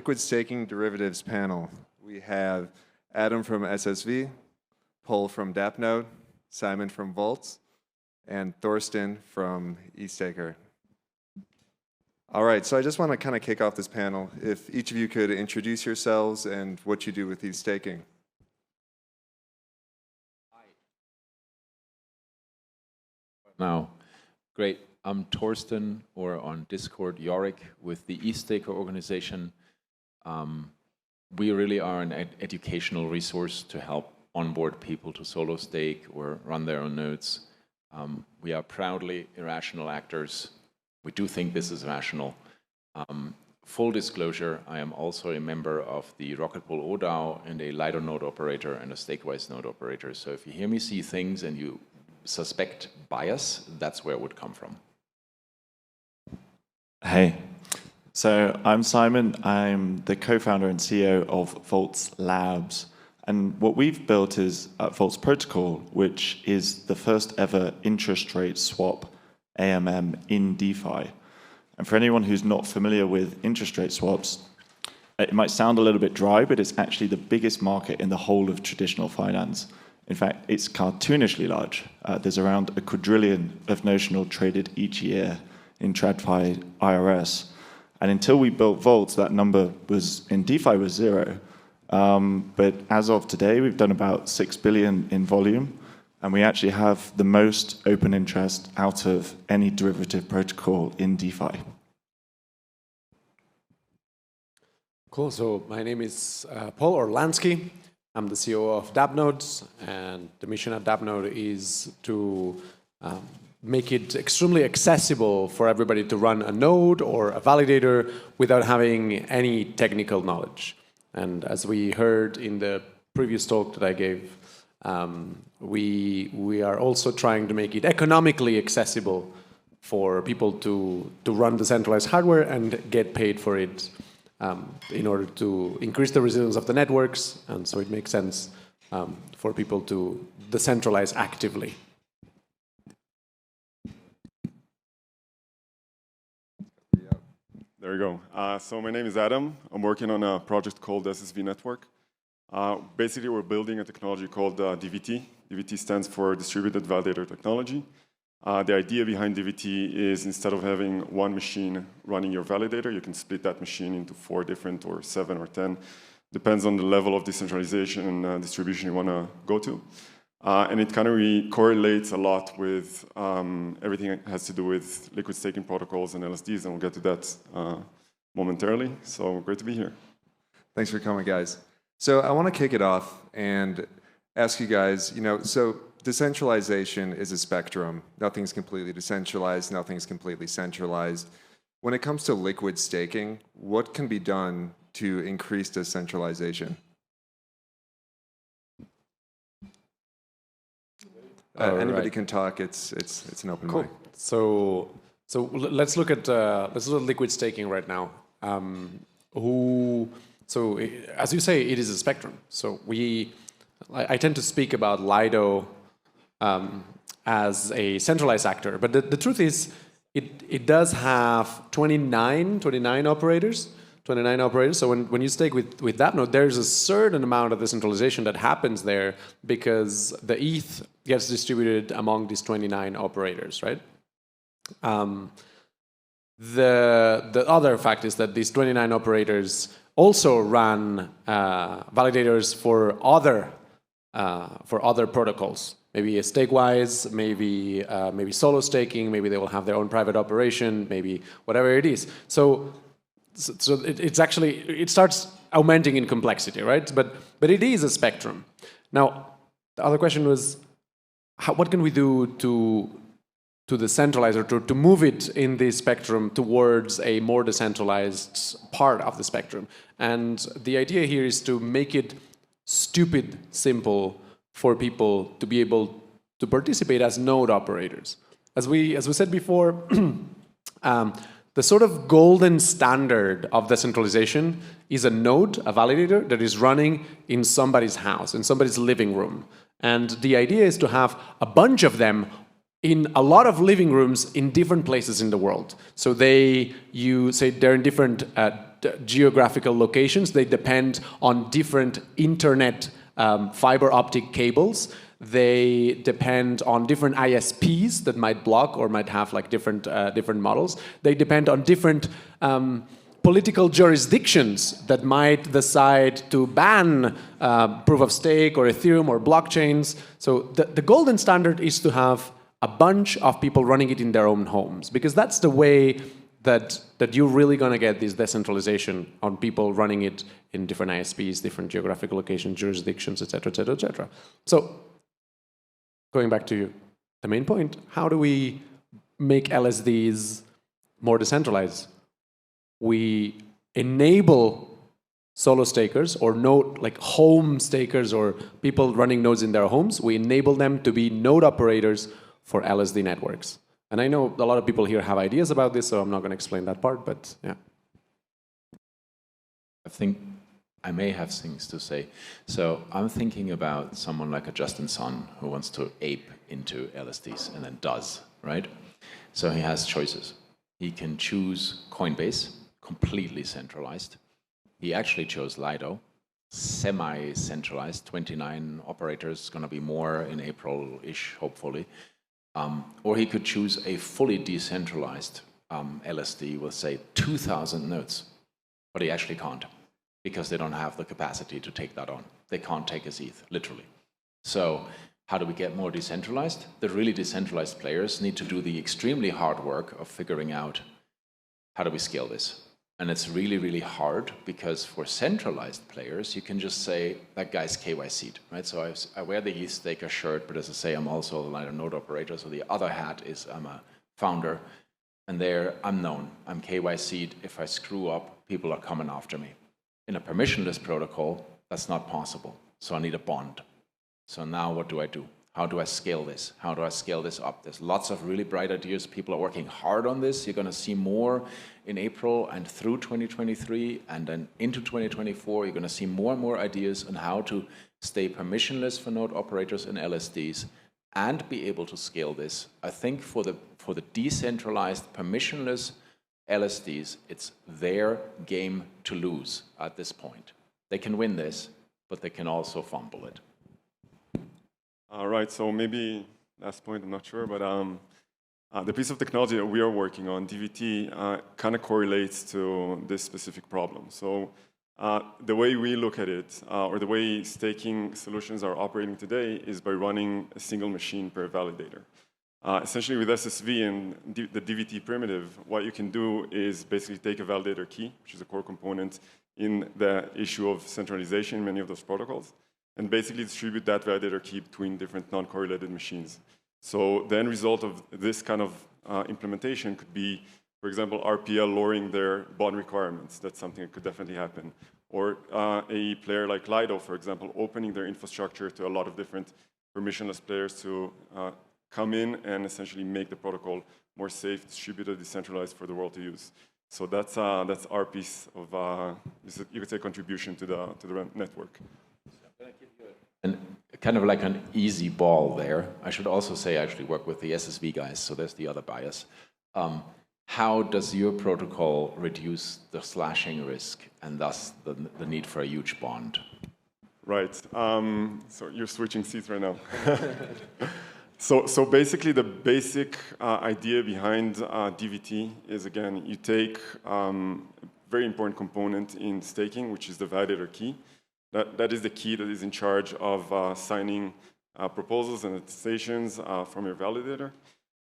liquid staking derivatives panel. We have Adam from SSV, Pol from Dappnode, Simon from Voltz, and Thorsten from EthStaker. All right, so I just want to kind of kick off this panel. If each of you could introduce yourselves and what you do with ETH staking. Now, great. I'm Thorsten, or on Discord, Yorick, with the EthStaker organization. We really are an educational resource to help onboard people to solo stake or run their own nodes. We are proudly irrational actors. We do think this is rational. Full disclosure, I am also a member of the Rocket Pool ODAO and a Lido node operator and a Stakewise node operator. So if you hear me see things and you suspect bias, that's where it would come from. Hey, so I'm Simon. I'm the co-founder and CEO of Voltz Labs. And what we've built is Voltz Protocol, which is the first ever interest rate swap AMM in DeFi. And for anyone who's not familiar with interest rate swaps, it might sound a little bit dry, but it's actually the biggest market in the whole of traditional finance. In fact, it's cartoonishly large. There's around a quadrillion of notional traded each year in TradFi IRS. And until we built Voltz, that number was in DeFi was 0. But as of today, we've done about 6 billion in volume. And we actually have the most open interest out of any derivative protocol in DeFi. Cool. So my name is Pol Lanski. I'm the CEO of Dappnode, and the mission at Dappnode is to make it extremely accessible for everybody to run a node or a validator without having any technical knowledge. And as we heard in the previous talk that I gave, we are also trying to make it economically accessible for people to run decentralized hardware and get paid for it in order to increase the resilience of the networks. And so it makes sense for people to decentralize actively. There you go. So my name is Adam. I'm working on a project called SSV Network. Basically, we're building a technology called DVT. DVT stands for Distributed Validator Technology. The idea behind DVT is instead of having one machine running your validator, you can split that machine into 4 different or 7 or 10. Depends on the level of decentralization and distribution you want to go to. And it kind of correlates a lot with everything that has to do with liquid staking protocols and LSDs, and we'll get to that momentarily. So great to be here. Thanks for coming, guys. So I want to kick it off and ask you guys, so decentralization is a spectrum. Nothing's completely decentralized, nothing's completely centralized. When it comes to liquid staking, what can be done to increase decentralization? Anybody can talk. It's an open mic. So let's look at liquid staking right now. So as you say, it is a spectrum. So I tend to speak about Lido as a centralized actor, but the truth is, it does have 29 operators. 29 operators. So when you stake with Dappnode, there's a certain amount of decentralization that happens there because the ETH gets distributed among these 29 operators, right? The other fact is that these 29 operators also run validators for other protocols. Maybe a Stakewise, maybe solo staking, maybe they will have their own private operation, maybe whatever it is. So it starts augmenting in complexity, right? But it is a spectrum. Now, the other question was, what can we do to decentralize or to move it in this spectrum towards a more decentralized part of the spectrum? And the idea here is to make it stupid simple for people to be able to participate as node operators. As we said before, the sort of golden standard of decentralization is a node, a validator, that is running in somebody's house, in somebody's living room. And the idea is to have a bunch of them in a lot of living rooms in different places in the world. So they're in different geographical locations. They depend on different internet fiber optic cables. They depend on different ISPs that might block or might have like different models. They depend on different political jurisdictions that might decide to ban proof of stake or Ethereum or blockchains. So the golden standard is to have a bunch of people running it in their own homes, because that's the way that you're really going to get this decentralization on people running it in different ISPs, different geographical locations, jurisdictions, etc., etc., etc. So going back to the main point, how do we make LSDs more decentralized? We enable solo stakers or node, like home stakers or people running nodes in their homes. We enable them to be node operators for LSD networks. And I know a lot of people here have ideas about this, so I'm not going to explain that part, but yeah. I think I may have things to say. So I'm thinking about someone like a Justin Sun who wants to ape into LSDs and then does, right? So he has choices. He can choose Coinbase, completely centralized. He actually chose Lido, semi-centralized, 29 operators, going to be more in April-ish, hopefully. Or he could choose a fully decentralized LSD with, say, 2,000 nodes. But he actually can't, because they don't have the capacity to take that on. They can't take his ETH, literally. So how do we get more decentralized? The really decentralized players need to do the extremely hard work of figuring out how do we scale this. And it's really, really hard, because for centralized players, you can just say, that guy's KYC'd, right? So I wear the EthStaker shirt, but as I say, I'm also a Lido node operator. So the other hat is I'm a founder. And there, I'm known. I'm KYC'd. If I screw up, people are coming after me. In a permissionless protocol, that's not possible. So I need a bond. So now what do I do? How do I scale this? How do I scale this up? There's lots of really bright ideas. People are working hard on this. You're going to see more in April and through 2023, and then into 2024. You're going to see more and more ideas on how to stay permissionless for node operators in LSDs and be able to scale this. I think for the decentralized permissionless LSDs, it's their game to lose at this point. They can win this, but they can also fumble it. All right, so maybe last point, I'm not sure, but the piece of technology that we are working on, DVT, kind of correlates to this specific problem. So the way we look at it, or the way staking solutions are operating today, is by running a single machine per validator. Essentially with SSV and the DVT primitive, what you can do is basically take a validator key, which is a core component in the issue of centralization in many of those protocols, and basically distribute that validator key between different non-correlated machines. So the end result of this kind of implementation could be, for example, RPL lowering their bond requirements. That's something that could definitely happen. Or a player like Lido, for example, opening their infrastructure to a lot of different permissionless players to come in and essentially make the protocol more safe, distributed, decentralized for the world to use. So that's our piece of, you could say, contribution to the network. And kind of like an easy ball there. I should also say I actually work with the SSV guys, so there's the other bias. How does your protocol reduce the slashing risk and thus the need for a huge bond? Right. So you're switching seats right now. So basically the basic idea behind DVT is, again, you take a very important component in staking, which is the validator key. That is the key that is in charge of signing proposals and attestations from your validator.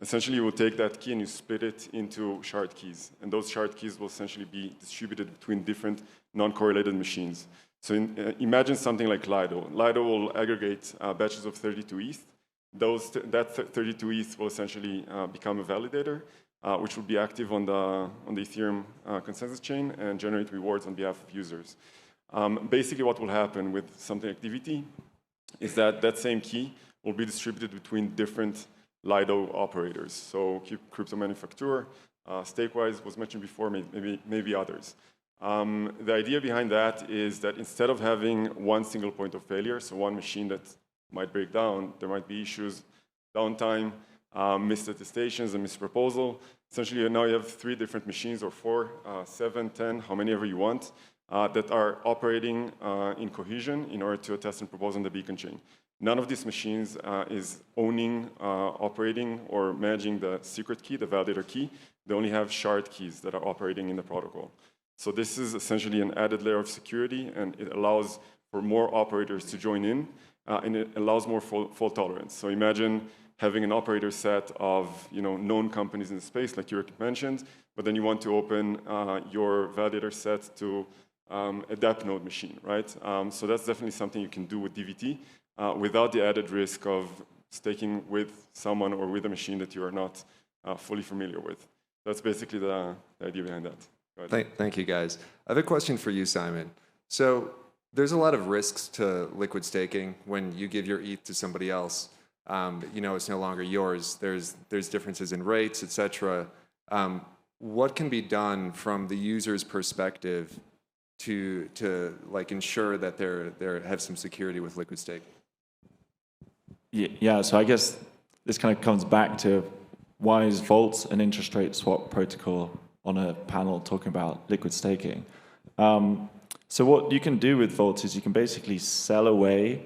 Essentially, you will take that key and you split it into shard keys. And those shard keys will essentially be distributed between different non-correlated machines. So imagine something like Lido. Lido will aggregate batches of 32 ETH. That 32 ETH will essentially become a validator, which will be active on the Ethereum consensus chain and generate rewards on behalf of users. Basically, what will happen with something like DVT is that that same key will be distributed between different Lido operators. So crypto manufacturer, Stakewise was mentioned before, maybe others. The idea behind that is that instead of having one single point of failure, so one machine that might break down, there might be issues, downtime, missed attestations, and missed proposal. Essentially, now you have 3 different machines, or 4, 7, 10, how many ever you want, that are operating in cohesion in order to attest and propose on the beacon chain. None of these machines is owning, operating, or managing the secret key, the validator key. They only have shard keys that are operating in the protocol. So this is essentially an added layer of security, and it allows for more operators to join in, and it allows more fault tolerance. So imagine having an operator set of known companies in the space, like you mentioned, but then you want to open your validator set to a Dappnode machine, right? So that's definitely something you can do with DVT without the added risk of staking with someone or with a machine that you are not fully familiar with. That's basically the idea behind that. Thank you, guys. I have a question for you, Simon. So there's a lot of risks to liquid staking when you give your ETH to somebody else. It's no longer yours. There's differences in rates, etc. What can be done from the user's perspective to ensure that they have some security with liquid stake? Yeah, so I guess this kind of comes back to why is Voltz an interest rate swap protocol on a panel talking about liquid staking? So what you can do with Voltz is you can basically sell away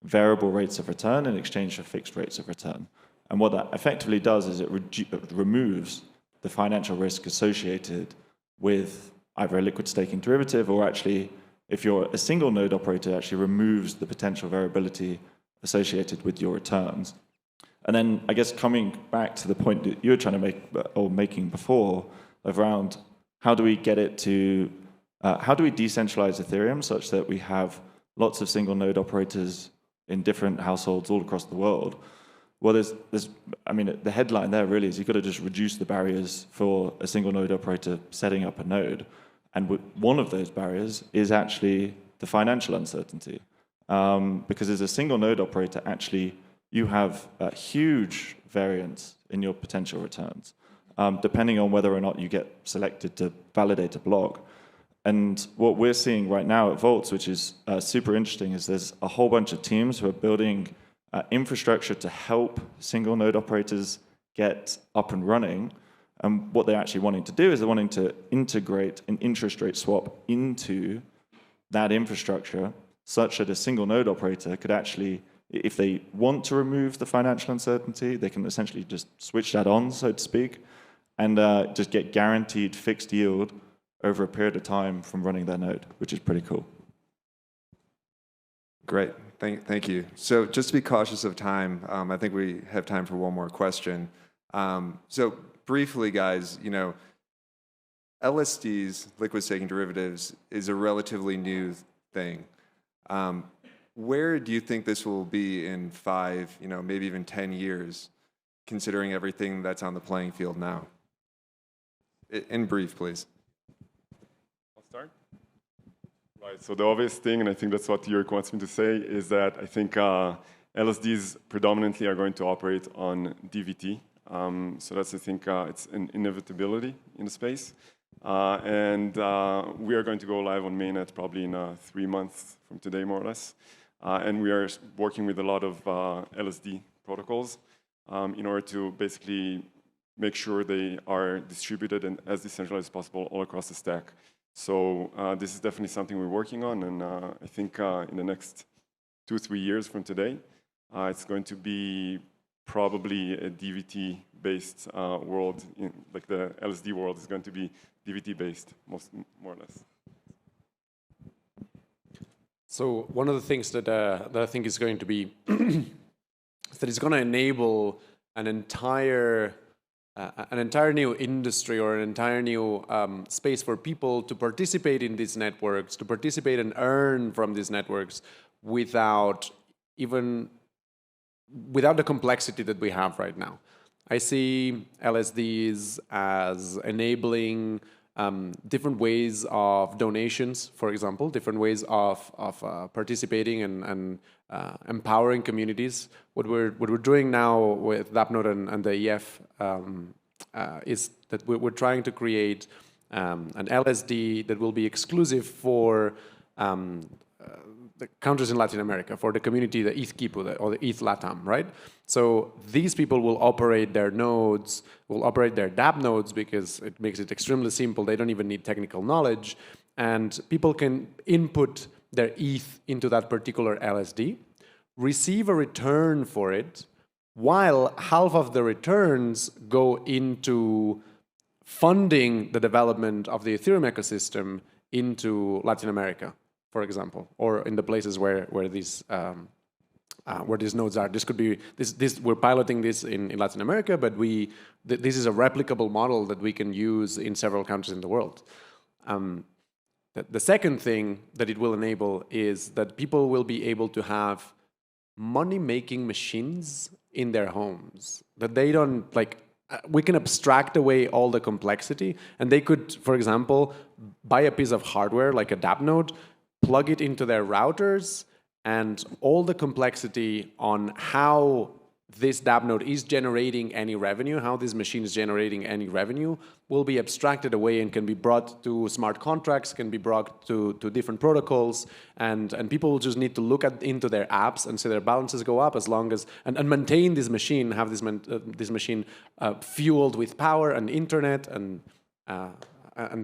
variable rates of return in exchange for fixed rates of return. And what that effectively does is it removes the financial risk associated with either a liquid staking derivative, or actually, if you're a single node operator, actually removes the potential variability associated with your returns. And then I guess coming back to the point that you were trying to make, or making before, around how do we get it to, how do we decentralize Ethereum such that we have lots of single node operators in different households all across the world? Well, the headline there really is you've got to just reduce the barriers for a single node operator setting up a node. And one of those barriers is actually the financial uncertainty. Because as a single node operator, actually, you have a huge variance in your potential returns, depending on whether or not you get selected to validate a block. And what we're seeing right now at Voltz, which is super interesting, is there's a whole bunch of teams who are building infrastructure to help single node operators get up and running. And what they're actually wanting to do is they're wanting to integrate an interest rate swap into that infrastructure such that a single node operator could actually, if they want to remove the financial uncertainty, they can essentially just switch that on, so to speak, and just get guaranteed fixed yield over a period of time from running their node, which is pretty cool. Great, thank you. So just to be cautious of time, I think we have time for one more question. So briefly, guys, LSDs, liquid staking derivatives, is a relatively new thing. Where do you think this will be in 5, maybe even 10 years, considering everything that's on the playing field now? In brief, please. I'll start. Right, so the obvious thing, and I think that's what Yurik wants me to say, is that I think LSDs predominantly are going to operate on DVT. So that's, I think, it's an inevitability in the space. And we are going to go live on mainnet probably in 3 months from today, more or less. And we are working with a lot of LSD protocols in order to basically make sure they are distributed and as decentralized as possible all across the stack. So this is definitely something we're working on, and I think in the next 2-3 years from today, it's going to be probably a DVT-based world. Like the LSD world is going to be DVT-based, more or less. So one of the things that I think is going to be that it's going to enable an entire new industry or an entire new space for people to participate in these networks, to participate and earn from these networks without the complexity that we have right now. I see LSDs as enabling different ways of donations, for example, different ways of participating and empowering communities. What we're doing now with Dappnode and the EF is that we're trying to create an LSD that will be exclusive for the countries in Latin America, for the community, the ETH Kipu or the ETH Latam, right? So these people will operate their nodes, will operate their Dappnodes because it makes it extremely simple. They don't even need technical knowledge. And people can input their ETH into that particular LSD, receive a return for it, while half of the returns go into funding the development of the Ethereum ecosystem into Latin America, for example, or in the places where these nodes are. This could be we're piloting this in Latin America, but this is a replicable model that we can use in several countries in the world. The second thing that it will enable is that people will be able to have money-making machines in their homes, that they don't we can abstract away all the complexity, and they could, for example, buy a piece of hardware like a Dappnode, plug it into their routers, and all the complexity on how this Dappnode is generating any revenue, how this machine is generating any revenue, will be abstracted away and can be brought to smart contracts, can be brought to different protocols, and people will just need to look into their apps and see their balances go up as long as, and maintain this machine, have this machine fueled with power and internet, and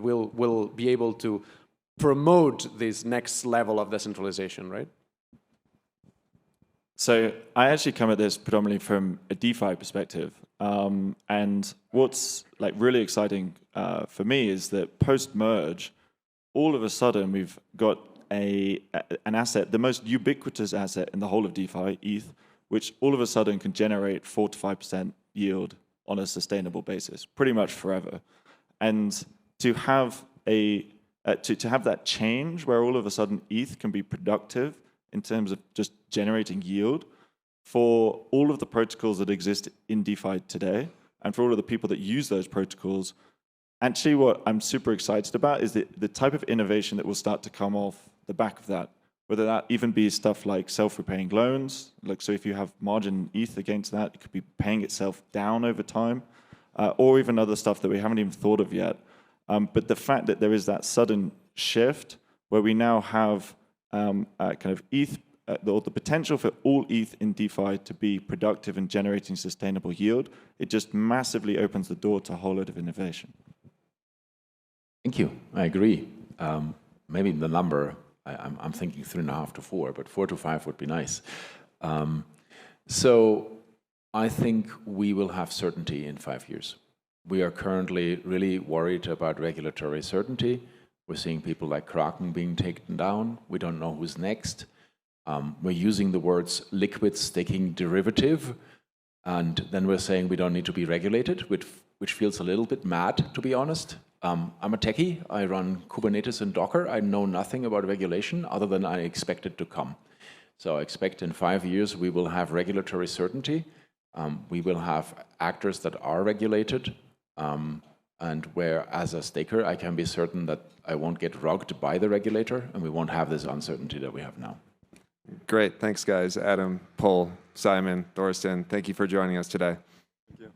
will be able to promote this next level of decentralization, right? So I actually come at this predominantly from a DeFi perspective. And what's really exciting for me is that post-merge, all of a sudden we've got an asset, the most ubiquitous asset in the whole of DeFi, ETH, which all of a sudden can generate 4 to 5% yield on a sustainable basis, pretty much forever. And to have to have that change where all of a sudden ETH can be productive in terms of just generating yield for all of the protocols that exist in DeFi today, and for all of the people that use those protocols. Actually, what I'm super excited about is the type of innovation that will start to come off the back of that, whether that even be stuff like self-repaying loans. So if you have margin ETH against that, it could be paying itself down over time, or even other stuff that we haven't even thought of yet. But the fact that there is that sudden shift where we now have kind of ETH, the potential for all ETH in DeFi to be productive and generating sustainable yield, it just massively opens the door to a whole lot of innovation. Thank you. I agree. Maybe the number, I'm thinking 3.5 to 4, but 4 to 5 would be nice. So I think we will have certainty in 5 years. We are currently really worried about regulatory certainty. We're seeing people like Kraken being taken down. We don't know who's next. We're using the words liquid staking derivative, and then we're saying we don't need to be regulated, which feels a little bit mad, to be honest. I'm a techie. I run Kubernetes and Docker. I know nothing about regulation other than I expect it to come. So I expect in 5 years we will have regulatory certainty. We will have actors that are regulated, and where, as a staker, I can be certain that I won't get rugged by the regulator, and we won't have this uncertainty that we have now. Great. Thanks, guys. Adam, Pol, Simon, Thorsten, thank you for joining us today. Thank you.